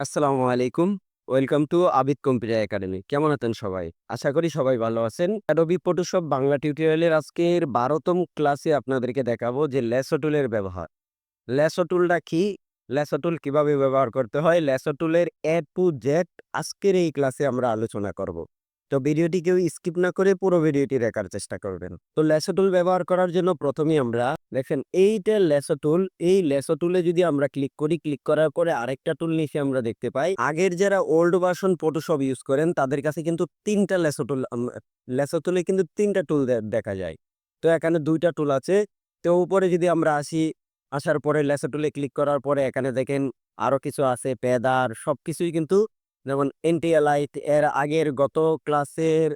আসসালামু আলাইকুম। Welcome to Abid computer academy. কেমন আছেন সবাই? আশা করি সবাই ভালো আছেন। Adobe Photoshop বাংলা টিউটোরিয়ালের আজকের ১২তম ক্লাসে আপনাদেরকে দেখাবো যে ল্যাসো টুলের ব্যবহার। ল্যাসো টুলটা কি? ল্যাসো টুল কিভাবে ব্যবহার করতে হয়? ল্যাসো টুলের A to Z আজকের এই ক্লাসে আমরা আলোচনা করব। তো ভিডিওটি কেউ স্কিপ না করে পুরো ভিডিওটি দেখার চেষ্টা করবেন। তো ল্যাসো টুল ব্যবহার করার জন্য প্রথমেই আমরা দেখেন এইটা ল্যাসো টুল। এই ল্যাসো টুলে যদি আমরা ক্লিক করি, ক্লিক করার পরে আরেকটা টুল নিচে আমরা দেখতে পাই। আগের যারা ওল্ড ভার্সন ফটোশপ ইউজ করেন তাদের কাছে কিন্তু ৩ টা ল্যাসো টুল ল্যাসো টুলে কিন্তু ৩ টা টুল দেখা যায়। তো এখানে ২ টা টুল আছে। তো উপরে যদি আমরা আসি, আসার পরে ল্যাসো টুলে ক্লিক করার পরে এখানে দেখেন আরো কিছু আছে পেদার সবকিছুই কিন্তু যেমন এনটিএলআই এর আগের গত ক্লাসের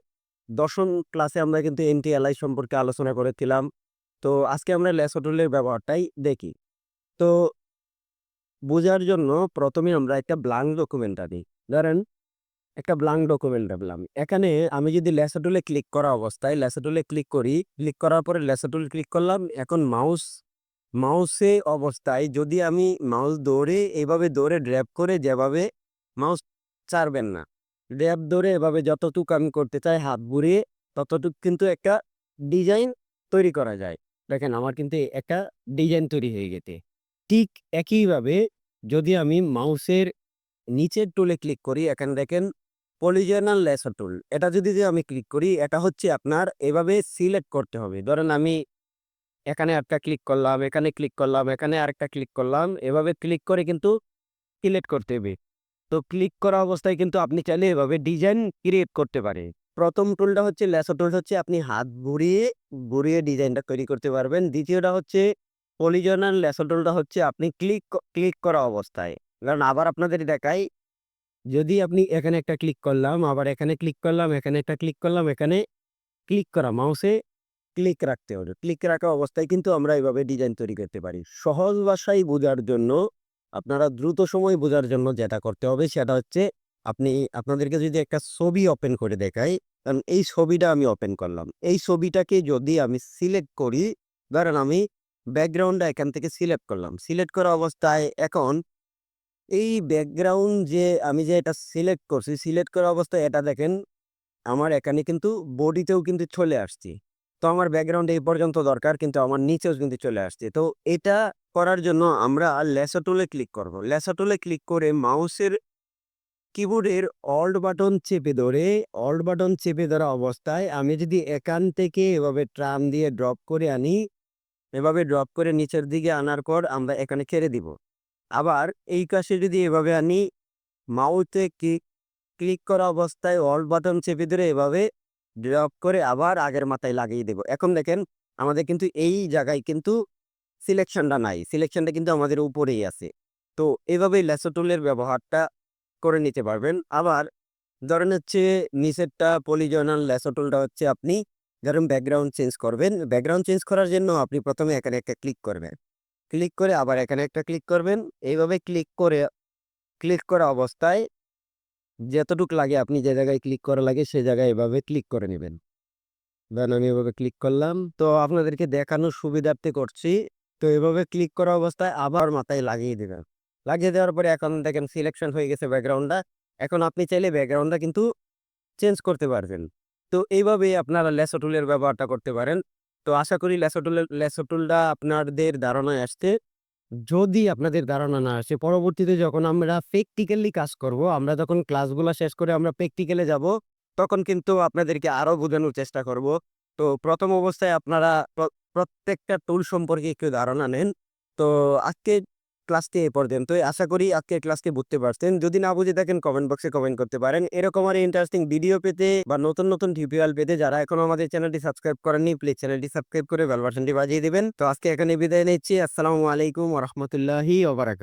১০ম ক্লাসে আমরা কিন্তু এনটিএলআই সম্পর্কে আলোচনা করেছিলাম। তো আজকে আমরা ল্যাসো টুলের ব্যবহারটাই দেখি। তো বোঝার জন্য ১ম এ আমরা একটা ব্ল্যাংক ডকুমেন্ট আনি। ধরেন একটা ব্ল্যাংক ডকুমেন্ট আনলাম। এখানে আমি যদি ল্যাসো টুলে ক্লিক করা অবস্থায় ল্যাসো টুলে ক্লিক করি, ক্লিক করার পরে ল্যাসো টুল ক্লিক করলাম। এখন মাউসে অবস্থায় যদি আমি মাউস ধরে এভাবে ধরে ড্র্যাগ করে যেভাবে মাউস ছাড়বেন না। ড্র্যাব ধরে এভাবে যতটুক আমি করতে চাই হাত ঘুরিয়ে ততটুক কিন্তু একটা ডিজাইন তৈরি করা যায়। দেখেন আমার কিন্তু একটা ডিজাইন তৈরি হয়ে গেছে। ঠিক একইভাবে যদি আমি মাউসের নিচের টুলে ক্লিক করি, এখানে দেখেন পলিগনাল ল্যাসো টুল। এটা যদি আমি ক্লিক করি, এটা হচ্ছে আপনার এভাবে সিলেক্ট করতে হবে। ধরেন আমি এখানে একটা ক্লিক করলাম, এখানে ক্লিক করলাম, এখানে আরেকটা ক্লিক করলাম। এভাবে ক্লিক করে কিন্তু সিলেক্ট করতে হবে। তো ক্লিক করা অবস্থায় কিন্তু আপনি চাইলে এভাবে ডিজাইন ক্রিয়েট করতে পারে। ১ম টুলটা হচ্ছে ল্যাসো টুল হচ্ছে আপনি হাত ঘুরিয়ে ডিজাইনটা তৈরি করতে পারবেন। দ্বিতীয়টা হচ্ছে পলিগনাল ল্যাসো টুলটা হচ্ছে আপনি ক্লিক করা অবস্থায়। কারণ আবার আপনাদের দেখাই, যদি আপনি এখানে একটা ক্লিক করলাম, আবার এখানে ক্লিক করলাম, এখানে একটা ক্লিক করলাম, এখানে ক্লিক করা মাউসে ক্লিক রাখতে হবে। ক্লিক রাখা অবস্থায় কিন্তু আমরা এভাবে ডিজাইন তৈরি করতে পারি। সহজ ভাষায় বোঝার জন্য, আপনারা দ্রুত সময় বোঝার জন্য যেটা করতে হবে সেটা হচ্ছে আপনি আপনাদেরকে যদি একটা ছবি ওপেন করে দেখাই, কারণ এই ছবিটা আমি ওপেন করলাম। এই ছবিটাকে যদি আমি সিলেক্ট করি, ধরেন আমি ব্যাকগ্রাউন্ডটা এখান থেকে সিলেক্ট করলাম। সিলেক্ট করা অবস্থায় এখন এই ব্যাকগ্রাউন্ড যে আমি যে এটা সিলেক্ট করছি, সিলেক্ট করা অবস্থায় এটা দেখেন আমার এখানে কিন্তু বডিতেও কিন্তু চলে আসছি। তো আমার ব্যাকগ্রাউন্ড এই পর্যন্ত দরকার কিন্তু আমার নিচেও কিন্তু চলে আসছে। তো এটা করার জন্য আমরা ল্যাসো টুলে ক্লিক করব। ল্যাসো টুলে ক্লিক করে মাউসের কিবোর্ডের অল্ট বাটন চেপে ধরা অবস্থায় আমি যদি এখান থেকে এভাবে ট্রাম দিয়ে ড্রপ করে আনি, এভাবে ড্রপ করে নিচের দিকে আনার পর আমরা এখানে ছেড়ে দিব। আবার এই কাছে যদি এভাবে আনি, মাউসে ক্লিক করা অবস্থায় অল্ট বাটন চেপে ধরে এভাবে ড্রপ করে আবার আগের মাথায় লাগিয়ে দেব। এখন দেখেন আমাদের কিন্তু এই জায়গায় কিন্তু সিলেকশনটা নাই। সিলেকশনটা কিন্তু আমাদের উপরেই আছে। তো এভাবেই ল্যাসো টুলের ব্যবহারটা করে নিতে পারবেন। আবার ধরেন হচ্ছে নিচেরটা পলিগনাল ল্যাসো টুলটা হচ্ছে আপনি ধরেন ব্যাকগ্রাউন্ড চেঞ্জ করবেন। ব্যাকগ্রাউন্ড চেঞ্জ করার জন্য আপনি ১ম এ এখানে একটা ক্লিক করবেন। ক্লিক করে আবার এখানে একটা ক্লিক করবেন। এইভাবে ক্লিক করা অবস্থায় যতটুক লাগে আপনি যে জায়গায় ক্লিক করা লাগে সে জায়গায় এভাবে ক্লিক করে নিবেন। দেন আমি এভাবে ক্লিক করলাম। তো আপনাদেরকে দেখানোর সুবিধার্থে করছি। তো এভাবে ক্লিক করা অবস্থায় আবার মাথায় লাগিয়ে দিবেন। লাগিয়ে দেওয়ার পরে এখন দেখেন সিলেকশন হয়ে গেছে ব্যাকগ্রাউন্ডটা। এখন আপনি চাইলে ব্যাকগ্রাউন্ডটা কিন্তু চেঞ্জ করতে পারবেন। তো এইভাবেই আপনারা ল্যাসো টুলের ব্যবহারটা করতে পারেন। তো আশা করি ল্যাসো টুলটা আপনাদের ধারণায় আসছে। যদি আপনাদের ধারণা না আসে, পরবর্তীতে যখন আমরা প্র্যাকটিক্যালি কাজ করব, আমরা যখন ক্লাসগুলা শেষ করে আমরা প্র্যাকটিক্যালে যাব, তখন কিন্তু আপনাদেরকে আরো বোঝানোর চেষ্টা করব। তো ১ম অবস্থায় আপনারা প্রত্যেকটা টুল সম্পর্কে একটু ধারণা নেন। তো আজকের ক্লাসটি এ পর্যন্তই। আশা করি আজকের ক্লাসটি বুঝতে পারছেন। যদি না বুঝে থাকেন কমেন্ট বক্সে কমেন্ট করতে পারেন। এরকম আরো ইন্টারেস্টিং ভিডিও পেতে বা নতুন টিউটোরিয়াল পেতে যারা এখনো আমাদের চ্যানেলটি সাবস্ক্রাইব করেননি, প্লিজ চ্যানেলটি সাবস্ক্রাইব করে বেল বাটনটি বাজিয়ে দিবেন। তো আজকে এখানে বিদায় নিচ্ছি। আসসালামু আলাইকুম ওয়া রাহমাতুল্লাহি ওয়া বারাকাতুহু।